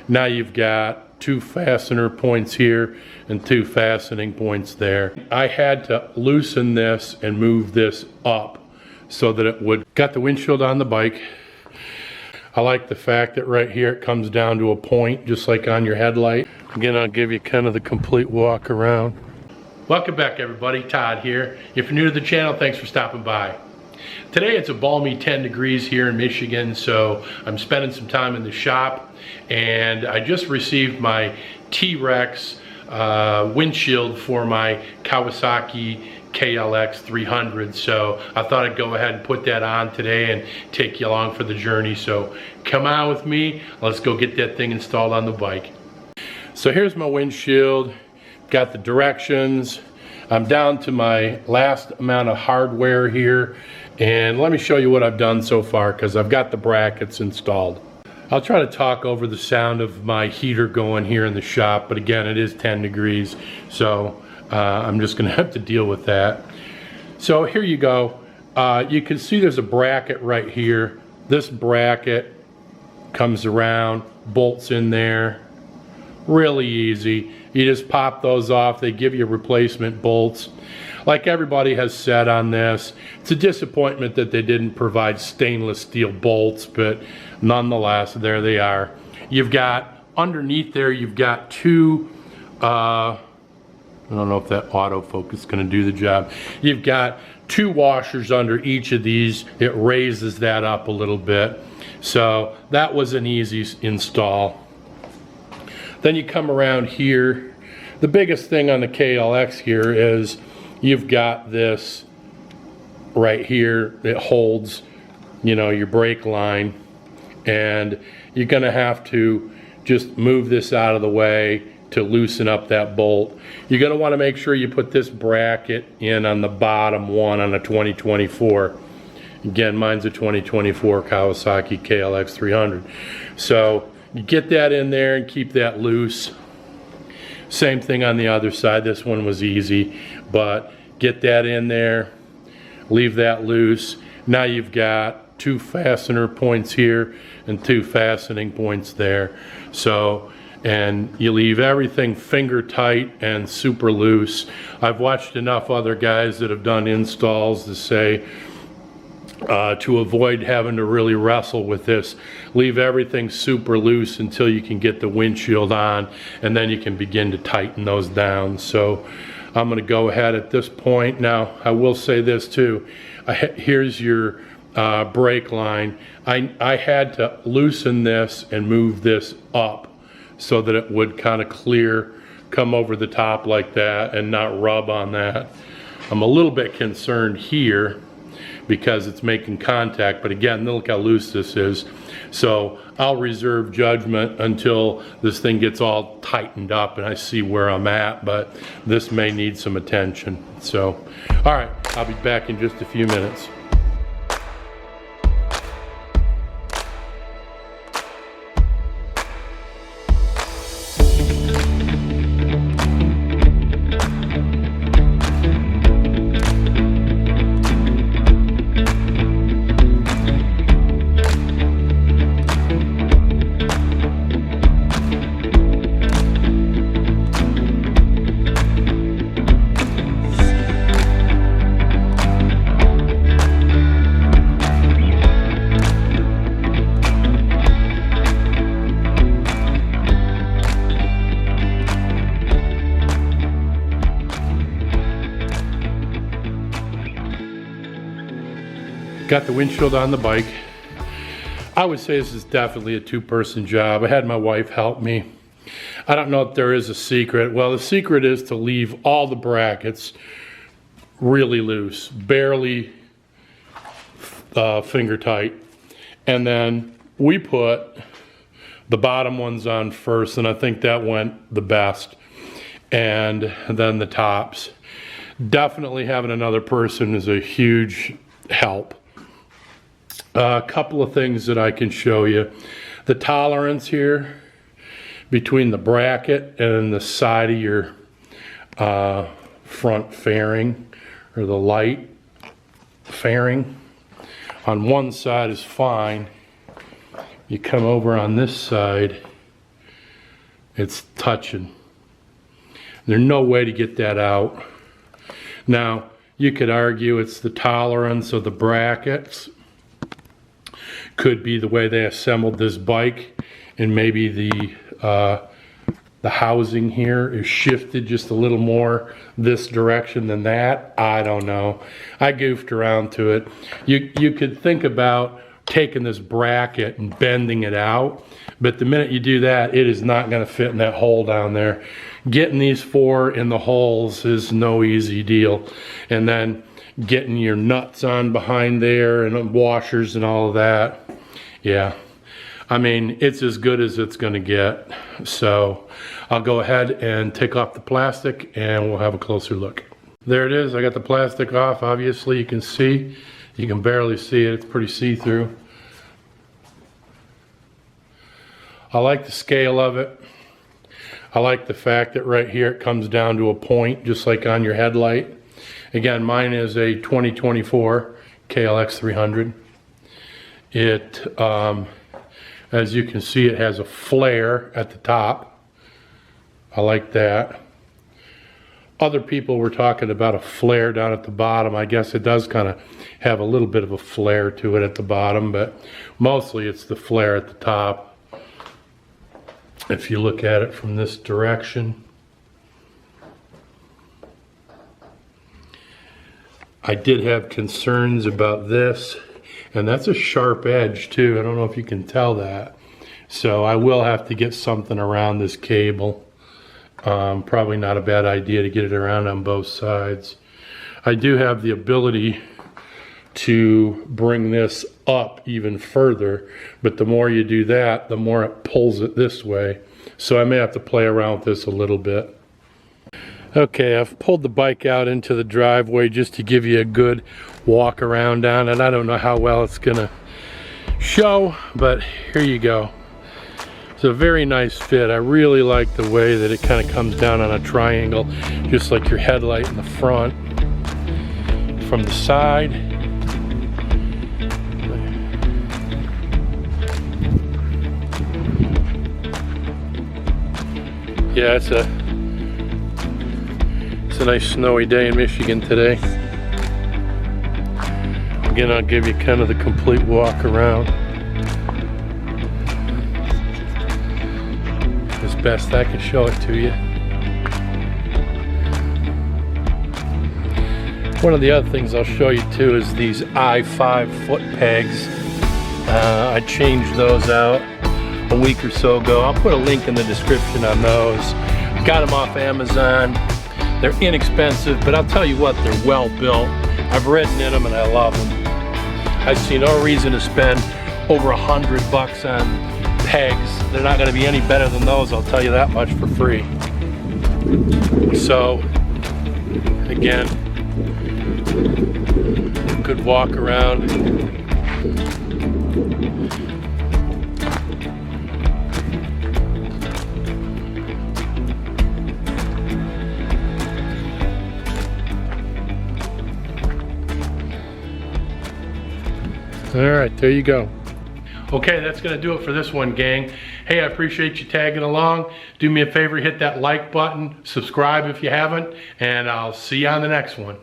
Now you've got 2 fastener points here and 2 fastening points there. I had to loosen this and move this up so that it would. Got the windshield on the bike. I like the fact that right here it comes down to a point just like on your headlight. Again, I'll give you kind of the complete walk around. Welcome back everybody, Todd here. If you're new to the channel, thanks for stopping by. Today it's a balmy 10 degrees here in Michigan, so I'm spending some time in the shop, and I just received my T-Rex windshield for my Kawasaki KLX 300, so I thought I'd go ahead and put that on today and take you along for the journey. So come on with me, let's go get that thing installed on the bike. So here's my windshield, got the directions. I'm down to my last amount of hardware here, and let me show you what I've done so far because I've got the brackets installed. I'll try to talk over the sound of my heater going here in the shop, but again, it is 10 degrees, so I'm just gonna have to deal with that. So here you go. You can see there's a bracket right here. This bracket comes around, bolts in there, really easy. You just pop those off. They give you replacement bolts. Like everybody has said on this, it's a disappointment that they didn't provide stainless steel bolts, but nonetheless, there they are. You've got, underneath there, you've got 2, I don't know if that autofocus is going to do the job. You've got 2 washers under each of these. It raises that up a little bit. So that was an easy install. Then you come around here. The biggest thing on the KLX here is you've got this right here. It holds, you know, your brake line, and you're going to have to just move this out of the way to loosen up that bolt. You're going to want to make sure you put this bracket in on the bottom one on a 2024. Again, mine's a 2024 Kawasaki KLX 300. So you get that in there and keep that loose. Same thing on the other side. This one was easy, but get that in there, leave that loose. Now you've got 2 fastener points here and 2 fastening points there. So, and you leave everything finger tight and super loose. I've watched enough other guys that have done installs to say, to avoid having to really wrestle with this, leave everything super loose until you can get the windshield on, and then you can begin to tighten those down. So I'm going to go ahead at this point. Now I will say this too, here's your brake line. I had to loosen this and move this up so that it would kind of clear, come over the top like that and not rub on that. I'm a little bit concerned here because it's making contact, but again, look how loose this is. So I'll reserve judgment until this thing gets all tightened up and I see where I'm at, but this may need some attention. So, all right, I'll be back in just a few minutes. Got the windshield on the bike. I would say this is definitely a 2-person job. I had my wife help me. I don't know if there is a secret. Well, the secret is to leave all the brackets really loose, barely finger tight. And then we put the bottom ones on first, and I think that went the best. And then the tops. Definitely having another person is a huge help. A couple of things that I can show you. The tolerance here between the bracket and the side of your front fairing, or the light fairing. On one side is fine. You come over on this side It's touching. There's no way to get that out. Now, you could argue it's the tolerance of the brackets. Could be the way they assembled this bike, and maybe the housing here is shifted just a little more this direction than that. I don't know. I goofed around to it. You could think about taking this bracket and bending it out, but the minute you do that, it is not going to fit in that hole down there. Getting these 4 in the holes is no easy deal. And then getting your nuts on behind there and washers and all of that. Yeah. I mean, it's as good as it's going to get. So I'll go ahead and take off the plastic and we'll have a closer look. There it is. I got the plastic off. Obviously, you can see. You can barely see it. It's pretty see-through. I like the scale of it. I like the fact that right here it comes down to a point, just like on your headlight. Again, mine is a 2024 KLX 300. It, as you can see, it has a flare at the top. I like that. Other people were talking about a flare down at the bottom. I guess it does kind of have a little bit of a flare to it at the bottom, but mostly it's the flare at the top. If you look at it from this direction, I did have concerns about this, and that's a sharp edge too. I don't know if you can tell that. So I will have to get something around this cable. Probably not a bad idea to get it around on both sides. I do have the ability to bring this up even further, but the more you do that, the more it pulls it this way. So I may have to play around with this a little bit. Okay, I've pulled the bike out into the driveway just to give you a good walk around on it. I don't know how well it's gonna show, but here you go. It's a very nice fit. I really like the way that it kind of comes down on a triangle, just like your headlight in the front. From the side, yeah, it's a nice snowy day in Michigan today. Again, I'll give you kind of the complete walk around as best I can show it to you. One of the other things I'll show you too is these I-5 foot pegs. I changed those out a week or so ago. I'll put a link in the description on those. Got them off Amazon. They're inexpensive, but I'll tell you what, they're well built. I've ridden in them and I love them. I see no reason to spend over $100 on pegs. They're not going to be any better than those, I'll tell you that much for free. So, again, good walk around. All right, there you go. Okay, that's gonna do it for this one, gang. Hey, I appreciate you tagging along. Do me a favor, hit that like button, subscribe if you haven't, and I'll see you on the next one.